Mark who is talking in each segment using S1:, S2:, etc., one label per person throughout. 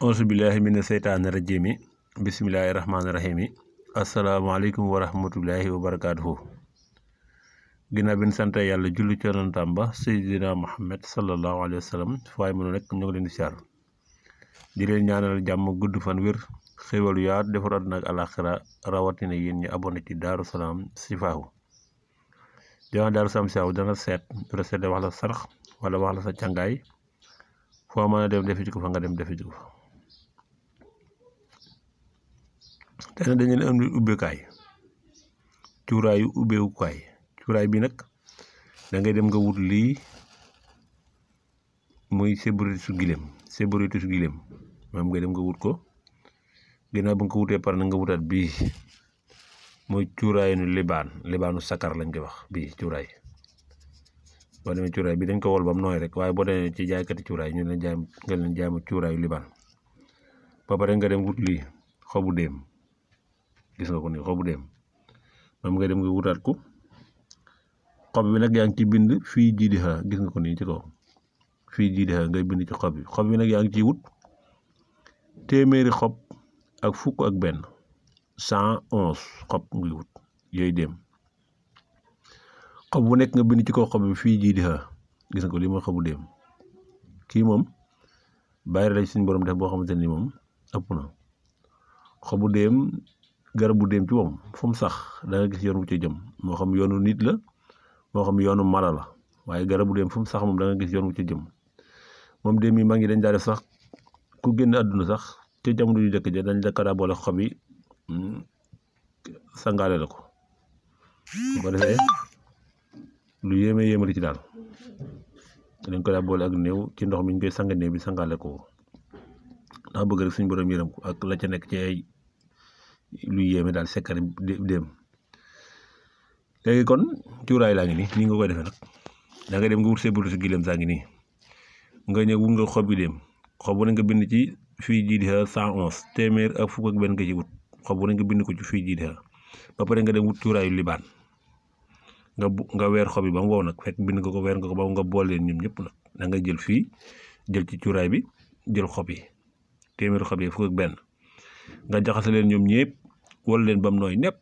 S1: auzu billahi mina seytaani rajimi bismillahi rahmaani rahimi asalaamaaleykum wa rahmatullahi wa barakaatuhu. ginnaaw bi ñu sant yàlla julli ci yonentam ba Seydina Muhammad sallallahu alayhi wa sallam waaye mënu nekk ñu ngi leen di siyaar di leen ñaanal jàmm gudd fan wér xéwalu yaat defar àdduna ak alaxira rawatina yéen ñi abonné ci Daaru Salaam Sifaahu. joxe Daaru Salaam Sifaahu dana seet recette wax la sarax wala wax la sa càngaay foo mën a dem defi ci ko fa nga dem defi ci ko fa. te nag dañu leen indi ubbeekaay cuuraayu ubbeekukaay cuuraay bi nag da ngay dem nga wut lii muy séburitu gileem moom nga dem nga wut ko ginnaaw ba nga ko wutee par na nga wutaat bii muy cuuraayu nu libaanu sakar lañ koy wax bii cuuraay. boo demee cuuraay bi dañ ko wol ba mu nooy rek waaye boo demee ci jaaykati cuuraay ñu leen jaay nga leen jaay ma cuuraayu libaan ba pare nga dem wut lii xobu déem gis nga ko nii xobu déem moom nga dem nga wutaat ko xob bi nag yaa ngi ci bind fii jiidixa gis nga ko nii ci kaw fii jiidixa ngay bind ci xob bi nag yaa ngi ciy wut téeméeri xob ak fukk ak benn 111 xob ngay wut yooyu déem xob bu nekk nga bind ci kaw xob bi fii jiidixa gis nga ko lii mooy xobu déem kii moom bàyyi la suñu borom def boo xamante ni moom ëpp na xobu déem garabu déem ci moom fu mu sax da nga gis yoon wu ci jëm moo xam yoonu nit la moo xam yoonu mala la waaye garabu déem fu mu sax moom da nga gis yoon wu ci jëm moom déem yi mag ñi dañ daa def sax ku génn àdduna sax te jamono yu jëkk ja dañ la daa boole xob yi sangaale la ko bu ko defee lu yéeme li ci daal dañ ko daa boole ak néew ci ndox mi ñu koy sanga néew bi sangaale ko ndax bëgg rek suñu borom yërëm ko ak la ca nekk ci ay lu yéeme daal sekkari déem. léegi kon cuuraay laa ngi nii nga koy defee nag da ngay dem nga wut séburitu gileem saa ngi nii nga ñëw wut nga xob yi déem xob bu ne nga bind ci fii jiidixa 111 téeméer ak fukk ak benn nga ci wut xob bu ne nga bind ko ci fii jiidixa ba pare nga dem wut cuuraayu libaan nga weer xob yi ba mu wow nag fekk bind nga ko weer nga ko ba nga bool leen ñoom ñëpp nag da ngay jël fii jël ci cuuraay bi jël xob yi téeméeri xob yi fukk ak benn nga jaxase leen ñoom ñëpp wal leen ba mu nooy nepp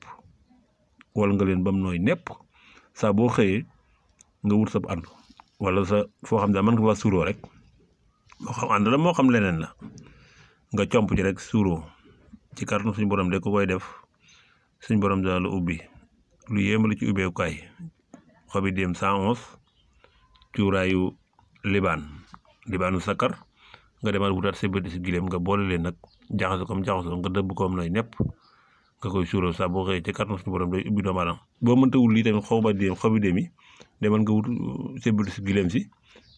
S1: wal nga leen ba mu nooy nepp saa boo xëyee nga wut sa ànd wala sa foo xam ne mën nga fa suuroo rek moo xam ànd la moo xam leneen la nga comp ci rek suuroo ci kàttanu suñu borom de ko koy def suñu borom dana la ubbi lu yéema la ci ubbeekukaay xobi déem 111 cuuraayu libaanu sakar nga demaat wutaat séburitu si gileem nga boole leen nag jaxasoo nga dëbb koom nooy nepp nga koy suuroo saa boo xëyee ci kàttanu suñu borom day ubbi doomu aadama boo mënta wut lii tamit xobi déem yi demal nga wut séburitu si gileem si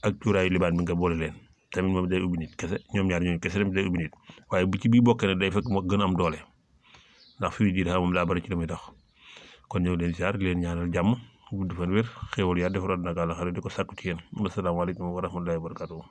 S1: ak cuuraayu libaan bi nga boole leen tamit moom day ubbi nit kese ñoom ñaar ñooñu kese tamit day ubbi nit waaye bu ci bii bokkee ne day fekk moo gën a am doole ndax fii jii dafa moom daa bari ci li muy tax kon ñëw leen siyaar leen ñaanal jàmm gudd fan wér xéwal yaa defar àdduna ak àllaxira di ko sàkku ci yéen asalaamaaleykum wa rahmatullahi wa barakatuh